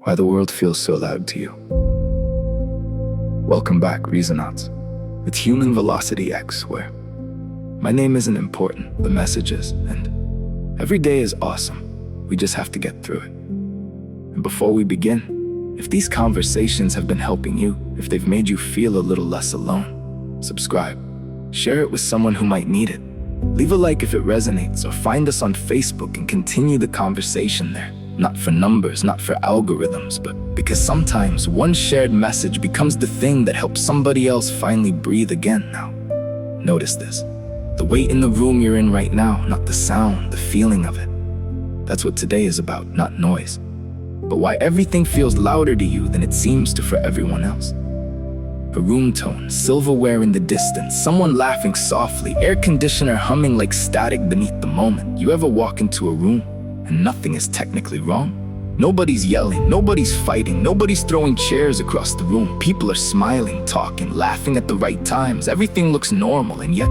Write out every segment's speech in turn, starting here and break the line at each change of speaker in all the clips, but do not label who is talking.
why the world feels so loud to you. Welcome back, Resonauts. It's Human Velocity X, where my name isn't important, the message is, and every day is awesome. We just have to get through it. And before we begin, if these conversations have been helping you, if they've made you feel a little less alone, subscribe, share it with someone who might need it. Leave a like if it resonates, or find us on Facebook and continue the conversation there. Not for numbers, not for algorithms, but because sometimes one shared message becomes the thing that helps somebody else finally breathe again. Now, notice this. The weight in the room you're in right now, not the sound, the feeling of it. That's what today is about, not noise. But why everything feels louder to you than it seems to for everyone else. A room tone, silverware in the distance, someone laughing softly, air conditioner humming like static beneath the moment. You ever walk into a room and nothing is technically wrong? Nobody's yelling, nobody's fighting, nobody's throwing chairs across the room. People are smiling, talking, laughing at the right times. Everything looks normal, and yet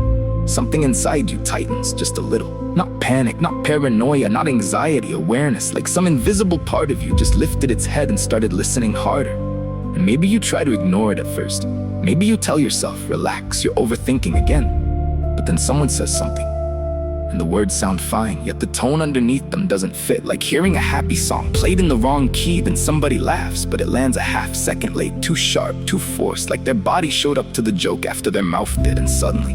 something inside you tightens just a little. Not panic, not paranoia, not anxiety, awareness, like some invisible part of you just lifted its head and started listening harder. And maybe you try to ignore it at first. Maybe you tell yourself, relax, you're overthinking again. But then someone says something, and the words sound fine, yet the tone underneath them doesn't fit. Like hearing a happy song played in the wrong key, then somebody laughs, but it lands a half second late, too sharp, too forced, like their body showed up to the joke after their mouth did, and suddenly,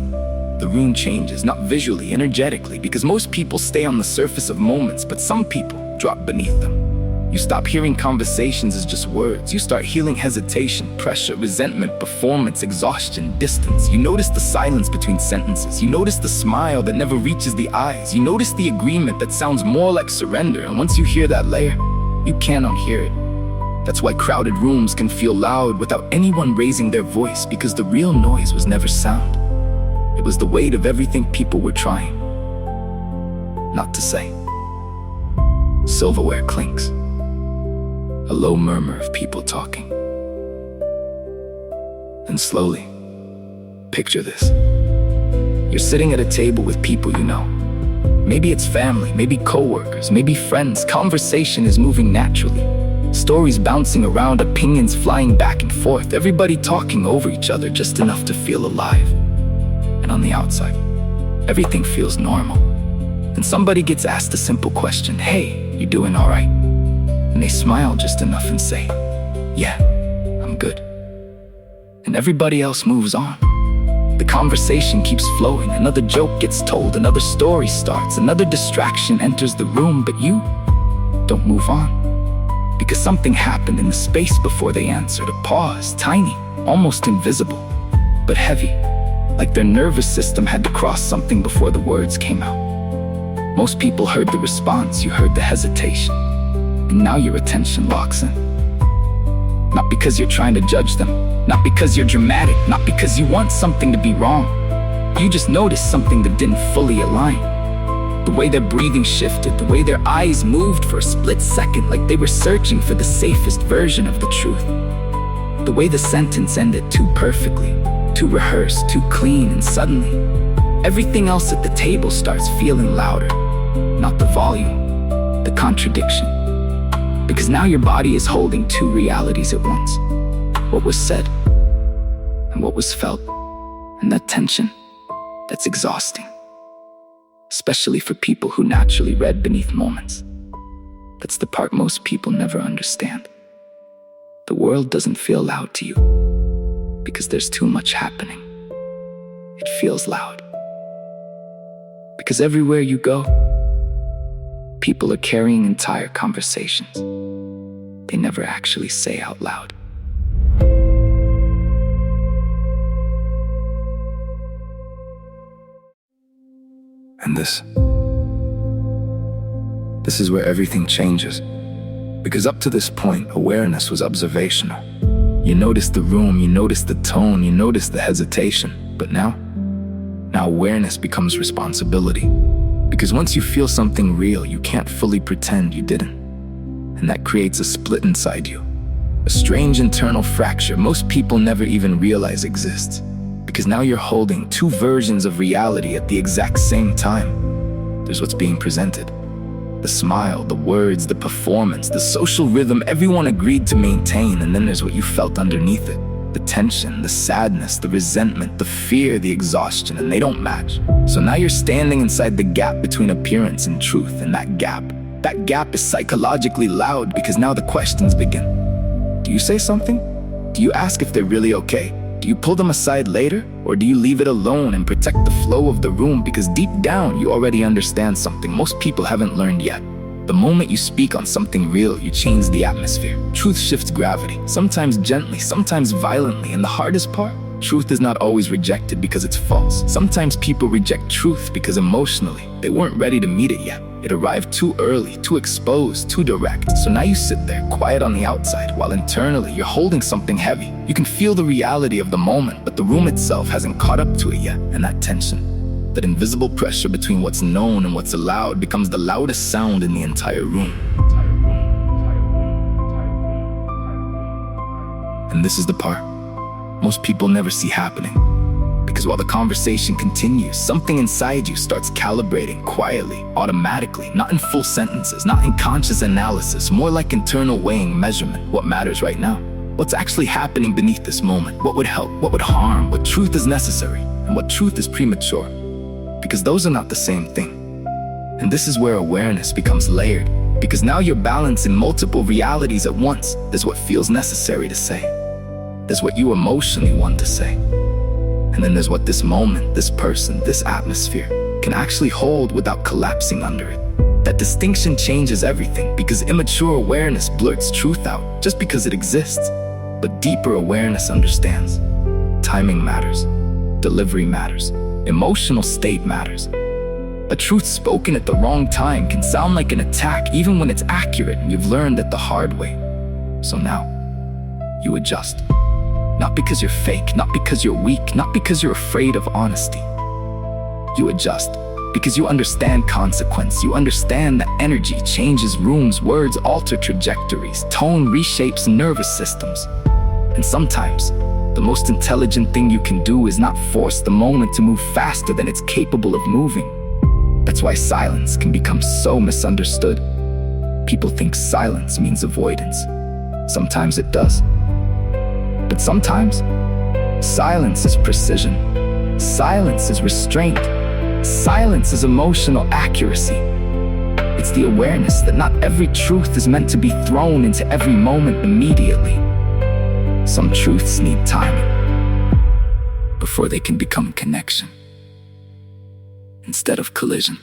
the room changes, not visually, energetically, because most people stay on the surface of moments, but some people drop beneath them. You stop hearing conversations as just words. You start hearing hesitation, pressure, resentment, performance, exhaustion, distance. You notice the silence between sentences. You notice the smile that never reaches the eyes. You notice the agreement that sounds more like surrender. And once you hear that layer, you can't unhear it. That's why crowded rooms can feel loud without anyone raising their voice, because the real noise was never sound. It was the weight of everything people were trying not to say. Silverware clinks. A low murmur of people talking. And slowly, picture this. You're sitting at a table with people you know. Maybe it's family, maybe coworkers, maybe friends. Conversation is moving naturally. Stories bouncing around, opinions flying back and forth. Everybody talking over each other just enough to feel alive. And on the outside, everything feels normal. And somebody gets asked a simple question, hey, you doing all right? And they smile just enough and say, yeah, I'm good. And everybody else moves on. The conversation keeps flowing. Another joke gets told, another story starts, another distraction enters the room, but you don't move on. Because something happened in the space before they answered. A pause, tiny, almost invisible, but heavy. Like their nervous system had to cross something before the words came out. Most people heard the response, you heard the hesitation. And now your attention locks in. Not because you're trying to judge them, not because you're dramatic, not because you want something to be wrong. You just noticed something that didn't fully align. The way their breathing shifted, the way their eyes moved for a split second, like they were searching for the safest version of the truth. The way the sentence ended too perfectly, too rehearsed, too clean, and suddenly, everything else at the table starts feeling louder. Not the volume, the contradiction. Because now your body is holding two realities at once. What was said and what was felt. And that tension, that's exhausting. Especially for people who naturally read beneath moments. That's the part most people never understand. The world doesn't feel loud to you because there's too much happening. It feels loud because everywhere you go, people are carrying entire conversations they never actually say out loud. And this is where everything changes. Because up to this point, awareness was observational. You noticed the room, you noticed the tone, you noticed the hesitation. But now awareness becomes responsibility. Because once you feel something real, you can't fully pretend you didn't. And that creates a split inside you. A strange internal fracture most people never even realize exists. Because now you're holding two versions of reality at the exact same time. There's what's being presented, The smile, the words, the performance, the social rhythm everyone agreed to maintain, and then there's what you felt underneath it. The tension, the sadness, the resentment, the fear, the exhaustion, and they don't match. So now you're standing inside the gap between appearance and truth, and that gap is psychologically loud because now the questions begin. Do you say something? Do you ask if they're really okay? Do you pull them aside later? Or do you leave it alone and protect the flow of the room because deep down you already understand something most people haven't learned yet? The moment you speak on something real, you change the atmosphere. Truth shifts gravity, sometimes gently, sometimes violently, and the hardest part? Truth is not always rejected because it's false. Sometimes people reject truth because emotionally, they weren't ready to meet it yet. It arrived too early, too exposed, too direct. So now you sit there, quiet on the outside, while internally you're holding something heavy. You can feel the reality of the moment, but the room itself hasn't caught up to it yet. And that tension, that invisible pressure between what's known and what's allowed, becomes the loudest sound in the entire room. And this is the part most people never see happening. Because while the conversation continues, something inside you starts calibrating quietly, automatically, not in full sentences, not in conscious analysis, more like internal weighing measurement. What matters right now? What's actually happening beneath this moment? What would help? What would harm? What truth is necessary? And what truth is premature? Because those are not the same thing. And this is where awareness becomes layered. Because now you're balancing multiple realities at once. There's what feels necessary to say. There's what you emotionally want to say. And then there's what this moment, this person, this atmosphere can actually hold without collapsing under it. That distinction changes everything because immature awareness blurts truth out just because it exists. But deeper awareness understands. Timing matters. Delivery matters. Emotional state matters. A truth spoken at the wrong time can sound like an attack even when it's accurate, and you've learned it the hard way. So now, you adjust. Not because you're fake, not because you're weak, not because you're afraid of honesty. You adjust because you understand consequence. You understand that energy changes rooms, words alter trajectories, tone reshapes nervous systems. And sometimes, the most intelligent thing you can do is not force the moment to move faster than it's capable of moving. That's why silence can become so misunderstood. People think silence means avoidance. Sometimes it does. But sometimes, silence is precision. Silence is restraint. Silence is emotional accuracy. It's the awareness that not every truth is meant to be thrown into every moment immediately. Some truths need timing before they can become connection instead of collision.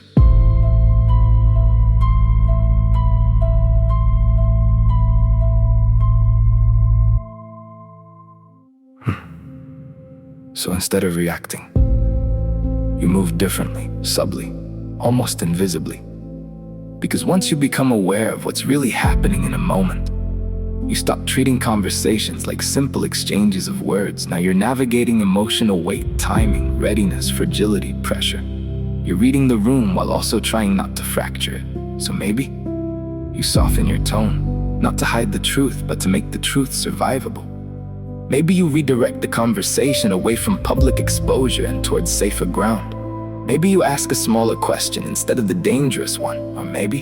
So instead of reacting, you move differently, subtly, almost invisibly. Because once you become aware of what's really happening in a moment, you stop treating conversations like simple exchanges of words. Now you're navigating emotional weight, timing, readiness, fragility, pressure. You're reading the room while also trying not to fracture it. So maybe you soften your tone, not to hide the truth, but to make the truth survivable. Maybe you redirect the conversation away from public exposure and towards safer ground. Maybe you ask a smaller question instead of the dangerous one. Or maybe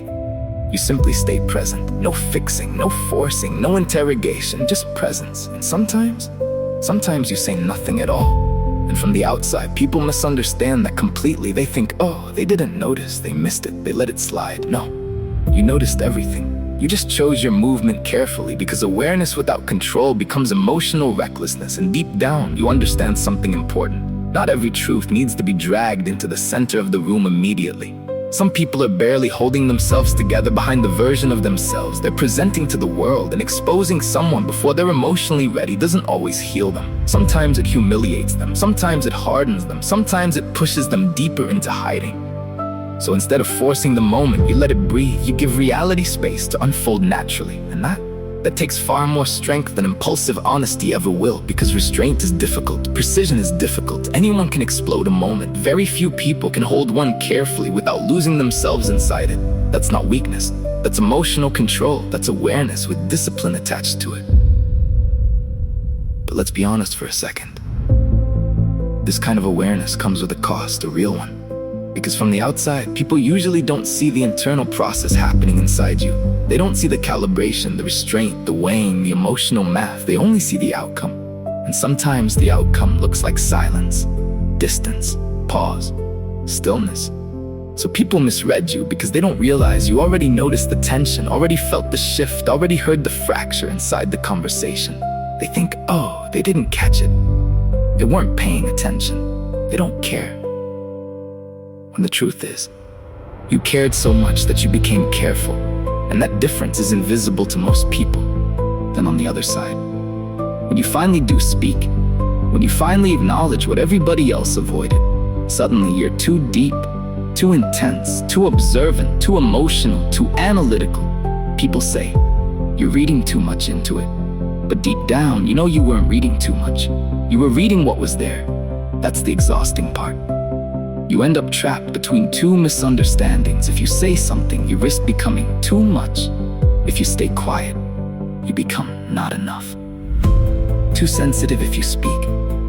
you simply stay present. No fixing, no forcing, no interrogation, just presence. And sometimes you say nothing at all. And from the outside, people misunderstand that completely. They think, oh, they didn't notice, they missed it, they let it slide. No, you noticed everything. You just chose your movement carefully because awareness without control becomes emotional recklessness, and deep down, you understand something important. Not every truth needs to be dragged into the center of the room immediately. Some people are barely holding themselves together behind the version of themselves they're presenting to the world, and exposing someone before they're emotionally ready doesn't always heal them. Sometimes it humiliates them, sometimes it hardens them, sometimes it pushes them deeper into hiding. So instead of forcing the moment, you let it breathe. You give reality space to unfold naturally. And that takes far more strength than impulsive honesty ever will, because restraint is difficult. Precision is difficult. Anyone can explode a moment. Very few people can hold one carefully without losing themselves inside it. That's not weakness. That's emotional control. That's awareness with discipline attached to it. But let's be honest for a second. This kind of awareness comes with a cost, a real one. Because from the outside, people usually don't see the internal process happening inside you. They don't see the calibration, the restraint, the weighing, the emotional math. They only see the outcome. And sometimes the outcome looks like silence, distance, pause, stillness. So people misread you because they don't realize you already noticed the tension, already felt the shift, already heard the fracture inside the conversation. They think, oh, they didn't catch it. They weren't paying attention. They don't care. When the truth is, you cared so much that you became careful, and that difference is invisible to most people. Then on the other side, when you finally do speak, when you finally acknowledge what everybody else avoided, suddenly you're too deep, too intense, too observant, too emotional, too analytical. People say, you're reading too much into it. But deep down, you know you weren't reading too much. You were reading what was there. That's the exhausting part. You end up trapped between two misunderstandings. If you say something, you risk becoming too much. If you stay quiet, you become not enough. Too sensitive if you speak,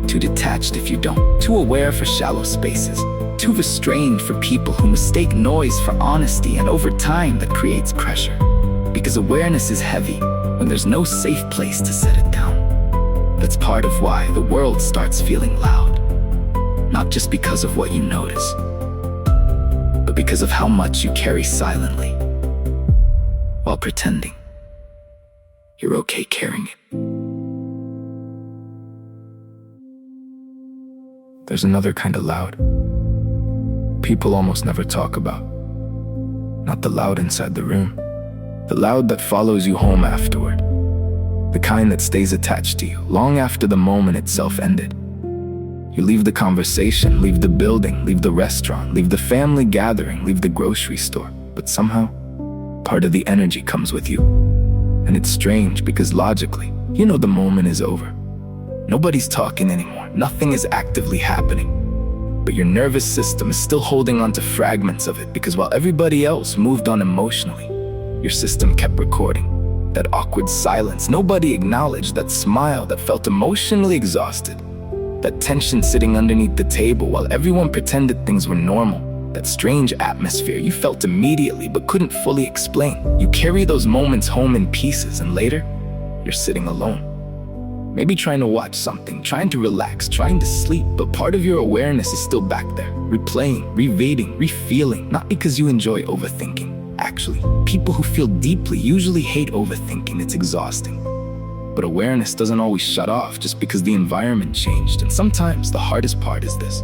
too detached if you don't, too aware for shallow spaces, too restrained for people who mistake noise for honesty, and over time that creates pressure. Because awareness is heavy when there's no safe place to set it down. That's part of why the world starts feeling loud. Not just because of what you notice, but because of how much you carry silently, while pretending you're okay carrying it. There's another kind of loud people almost never talk about. Not the loud inside the room, the loud that follows you home afterward. The kind that stays attached to you long after the moment itself ended. You leave the conversation, leave the building, leave the restaurant, leave the family gathering, leave the grocery store, but somehow, part of the energy comes with you. And it's strange because logically, you know the moment is over. Nobody's talking anymore, nothing is actively happening. But your nervous system is still holding on to fragments of it because while everybody else moved on emotionally, your system kept recording. That awkward silence, nobody acknowledged, that smile that felt emotionally exhausted. That tension sitting underneath the table while everyone pretended things were normal. That strange atmosphere you felt immediately but couldn't fully explain. You carry those moments home in pieces, and later, you're sitting alone. Maybe trying to watch something, trying to relax, trying to sleep, but part of your awareness is still back there, replaying, rereading, refeeling, not because you enjoy overthinking. Actually, people who feel deeply usually hate overthinking. It's exhausting. But awareness doesn't always shut off just because the environment changed. And sometimes the hardest part is this.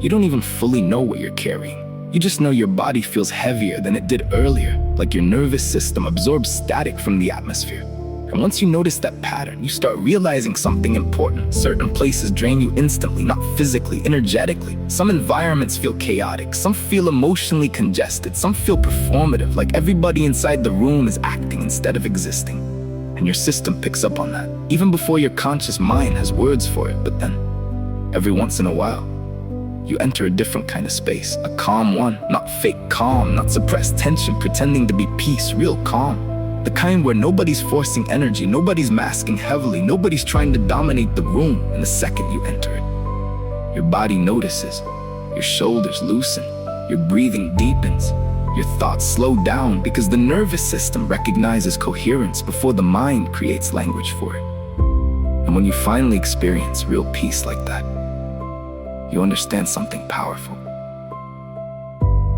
You don't even fully know what you're carrying. You just know your body feels heavier than it did earlier, like your nervous system absorbs static from the atmosphere. And once you notice that pattern, you start realizing something important. Certain places drain you instantly, not physically, energetically. Some environments feel chaotic, some feel emotionally congested, some feel performative, like everybody inside the room is acting instead of existing. And your system picks up on that, even before your conscious mind has words for it. But then, every once in a while, you enter a different kind of space, a calm one, not fake calm, not suppressed tension, pretending to be peace, real calm. The kind where nobody's forcing energy, nobody's masking heavily, nobody's trying to dominate the room. And the second you enter it, your body notices, your shoulders loosen, your breathing deepens. Your thoughts slow down because the nervous system recognizes coherence before the mind creates language for it. And when you finally experience real peace like that, you understand something powerful.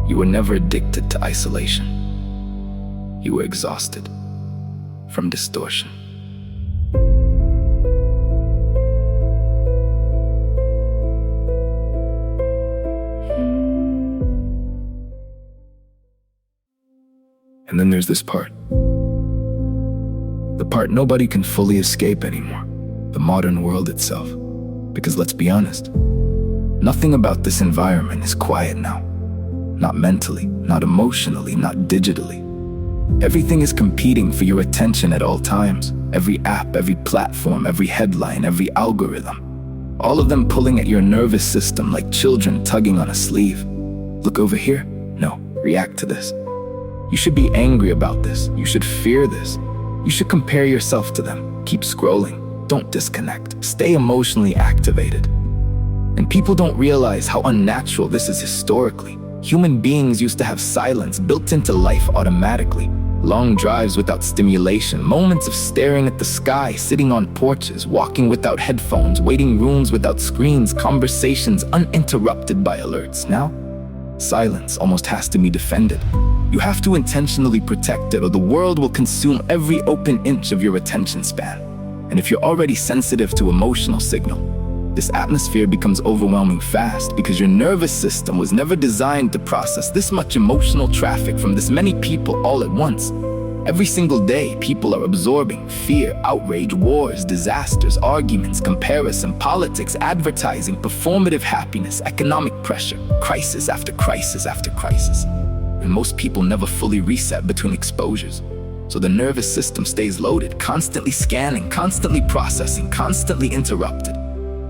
You were never addicted to isolation. You were exhausted from distortion. And then there's this part. The part nobody can fully escape anymore. The modern world itself. Because let's be honest, nothing about this environment is quiet now. Not mentally, not emotionally, not digitally. Everything is competing for your attention at all times. Every app, every platform, every headline, every algorithm. All of them pulling at your nervous system like children tugging on a sleeve. Look over here. No, react to this. You should be angry about this. You should fear this. You should compare yourself to them. Keep scrolling. Don't disconnect. Stay emotionally activated. And people don't realize how unnatural this is historically. Human beings used to have silence built into life automatically. Long drives without stimulation, moments of staring at the sky, sitting on porches, walking without headphones, waiting rooms without screens, conversations uninterrupted by alerts. Now, silence almost has to be defended. You have to intentionally protect it, or the world will consume every open inch of your attention span. And if you're already sensitive to emotional signal, this atmosphere becomes overwhelming fast, because your nervous system was never designed to process this much emotional traffic from this many people all at once. Every single day, people are absorbing fear, outrage, wars, disasters, arguments, comparison, politics, advertising, performative happiness, economic pressure, crisis after crisis after crisis. And most people never fully reset between exposures. So the nervous system stays loaded, constantly scanning, constantly processing, constantly interrupted.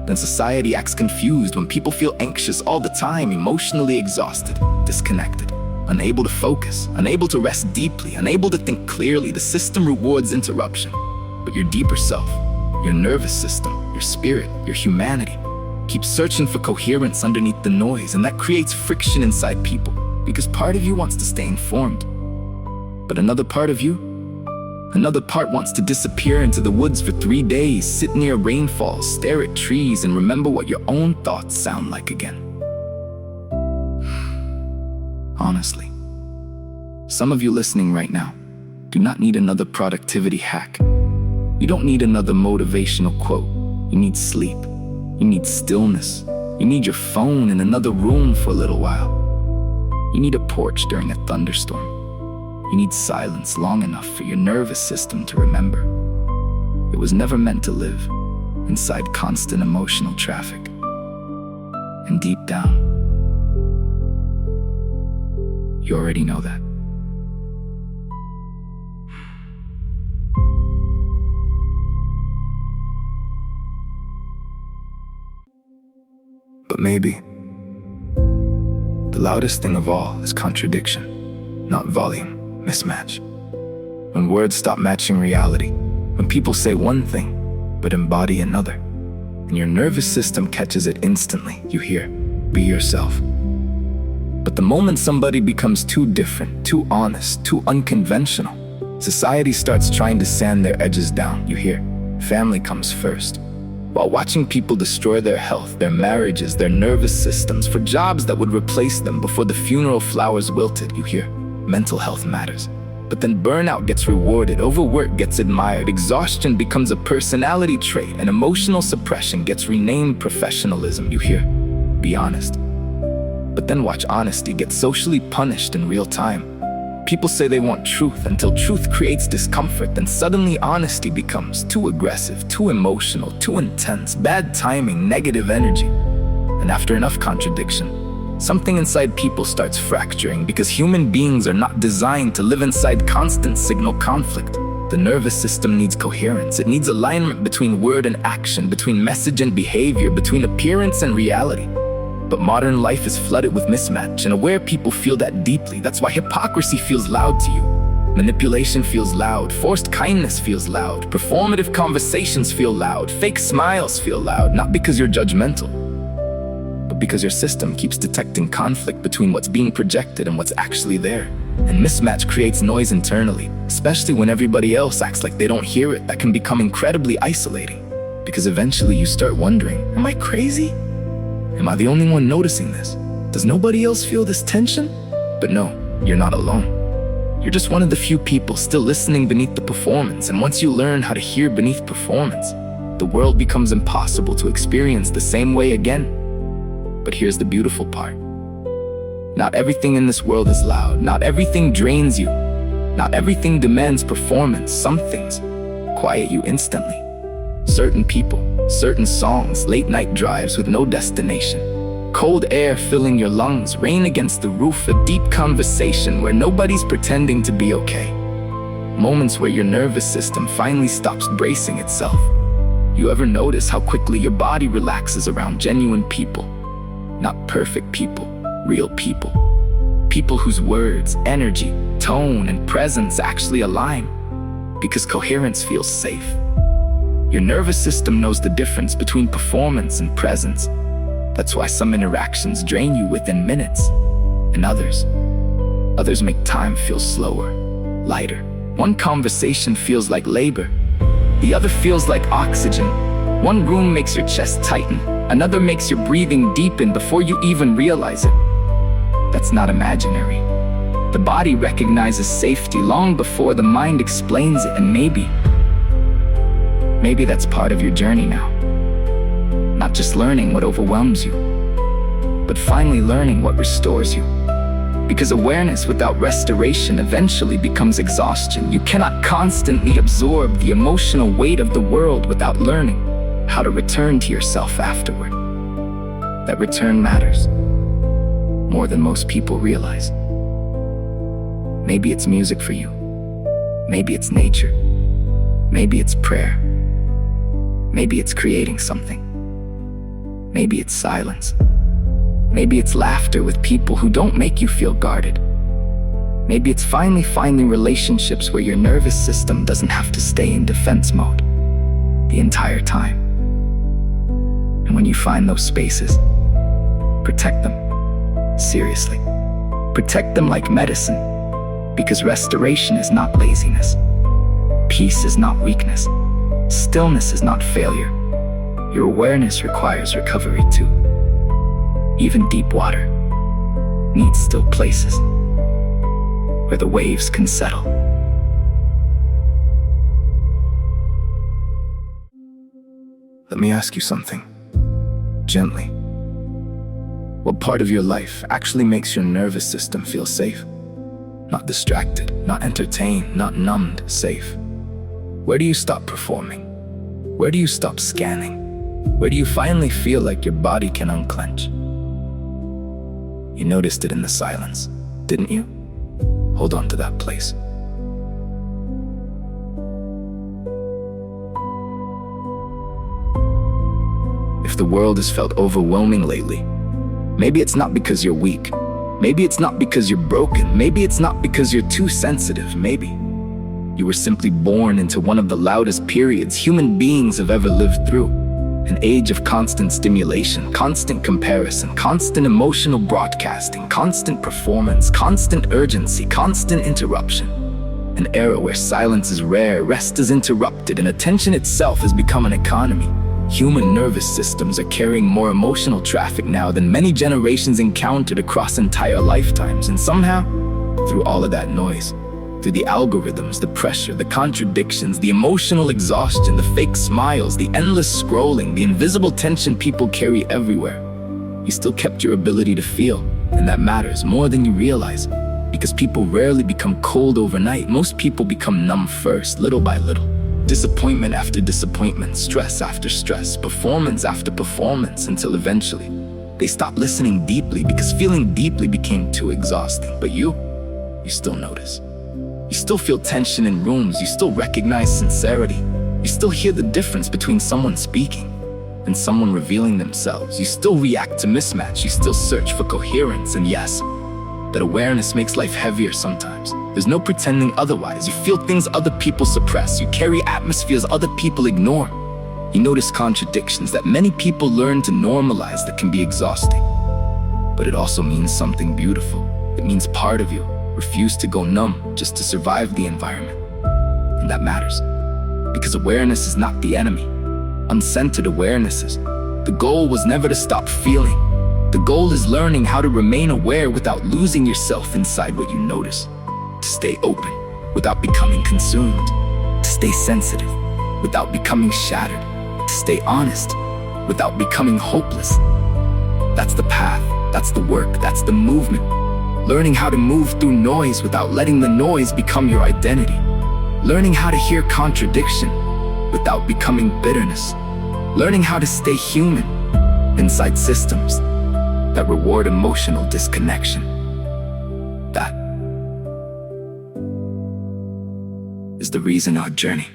Then society acts confused when people feel anxious all the time, emotionally exhausted, disconnected, unable to focus, unable to rest deeply, unable to think clearly. The system rewards interruption. But your deeper self, your nervous system, your spirit, your humanity, keeps searching for coherence underneath the noise, and that creates friction inside people, because part of you wants to stay informed. But another part wants to disappear into the woods for 3 days, sit near rainfalls, stare at trees, and remember what your own thoughts sound like again. Honestly, some of you listening right now do not need another productivity hack. You don't need another motivational quote. You need sleep. You need stillness. You need your phone in another room for a little while. You need a porch during a thunderstorm. You need silence long enough for your nervous system to remember it was never meant to live inside constant emotional traffic. And deep down, you already know that. But maybe the loudest thing of all is contradiction, not volume. Mismatch. When words stop matching reality, when people say one thing but embody another, and your nervous system catches it instantly. You hear, "Be yourself." But the moment somebody becomes too different, too honest, too unconventional, society starts trying to sand their edges down. You hear, "Family comes first." While watching people destroy their health, their marriages, their nervous systems for jobs that would replace them before the funeral flowers wilted, you hear, "Mental health matters." But then burnout gets rewarded, overwork gets admired, exhaustion becomes a personality trait, and emotional suppression gets renamed professionalism. You hear, "Be honest." But then watch honesty get socially punished in real time. People say they want truth until truth creates discomfort, then suddenly honesty becomes too aggressive, too emotional, too intense, bad timing, negative energy. And after enough contradiction, something inside people starts fracturing, because human beings are not designed to live inside constant signal conflict. The nervous system needs coherence. It needs alignment between word and action, between message and behavior, between appearance and reality. But modern life is flooded with mismatch, and aware people feel that deeply. That's why hypocrisy feels loud to you. Manipulation feels loud. Forced kindness feels loud. Performative conversations feel loud. Fake smiles feel loud, not because you're judgmental, but because your system keeps detecting conflict between what's being projected and what's actually there. And mismatch creates noise internally, especially when everybody else acts like they don't hear it. That can become incredibly isolating, because eventually you start wondering, am I crazy? Am I the only one noticing this? Does nobody else feel this tension? But no, you're not alone. You're just one of the few people still listening beneath the performance. And once you learn how to hear beneath performance, the world becomes impossible to experience the same way again. But here's the beautiful part. Not everything in this world is loud. Not everything drains you. Not everything demands performance. Some things quiet you instantly. Certain people, certain songs, late night drives with no destination, cold air filling your lungs, rain against the roof, a deep conversation where nobody's pretending to be okay. Moments where your nervous system finally stops bracing itself. You ever notice how quickly your body relaxes around genuine people? Not perfect people, real people. People whose words, energy, tone, and presence actually align, because coherence feels safe. Your nervous system knows the difference between performance and presence. That's why some interactions drain you within minutes, And others make time feel slower, lighter. One conversation feels like labor, the other feels like oxygen. One room makes your chest tighten, another makes your breathing deepen before you even realize it. That's not imaginary. The body recognizes safety long before the mind explains it, and maybe that's part of your journey now. Not just learning what overwhelms you, but finally learning what restores you. Because awareness without restoration eventually becomes exhaustion. You cannot constantly absorb the emotional weight of the world without learning how to return to yourself afterward. That return matters more than most people realize. Maybe it's music for you. Maybe it's nature. Maybe it's prayer. Maybe it's creating something. Maybe it's silence. Maybe it's laughter with people who don't make you feel guarded. Maybe it's finally finding relationships where your nervous system doesn't have to stay in defense mode the entire time. And when you find those spaces, protect them. Seriously. Protect them like medicine. Because restoration is not laziness. Peace is not weakness. Stillness is not failure. Your awareness requires recovery too. Even deep water needs still places where the waves can settle. Let me ask you something, gently. What part of your life actually makes your nervous system feel safe? Not distracted, not entertained, not numbed, safe. Where do you stop performing? Where do you stop scanning? Where do you finally feel like your body can unclench? You noticed it in the silence, didn't you? Hold on to that place. If the world has felt overwhelming lately, maybe it's not because you're weak. Maybe it's not because you're broken. Maybe it's not because you're too sensitive. Maybe you were simply born into one of the loudest periods human beings have ever lived through. An age of constant stimulation, constant comparison, constant emotional broadcasting, constant performance, constant urgency, constant interruption. An era where silence is rare, rest is interrupted, and attention itself has become an economy. Human nervous systems are carrying more emotional traffic now than many generations encountered across entire lifetimes. And somehow, through all of that noise, through the algorithms, the pressure, the contradictions, the emotional exhaustion, the fake smiles, the endless scrolling, the invisible tension people carry everywhere, you still kept your ability to feel. And that matters more than you realize. Because people rarely become cold overnight. Most people become numb first, little by little. Disappointment after disappointment, stress after stress, performance after performance, until eventually they stop listening deeply because feeling deeply became too exhausting. But you still notice. You still feel tension in rooms. You still recognize sincerity. You still hear the difference between someone speaking and someone revealing themselves. You still react to mismatch. You still search for coherence. And yes, that awareness makes life heavier sometimes. There's no pretending otherwise. You feel things other people suppress. You carry atmospheres other people ignore. You notice contradictions that many people learn to normalize that can be exhausting. But it also means something beautiful. It means part of you refused to go numb just to survive the environment. And that matters. Because awareness is not the enemy. Uncentered awareness is. The goal was never to stop feeling. The goal is learning how to remain aware without losing yourself inside what you notice. To stay open without becoming consumed. To stay sensitive without becoming shattered. To stay honest without becoming hopeless. That's the path, that's the work, that's the movement. Learning how to move through noise without letting the noise become your identity. Learning how to hear contradiction without becoming bitterness. Learning how to stay human inside systems that reward emotional disconnection. That is the reason our journey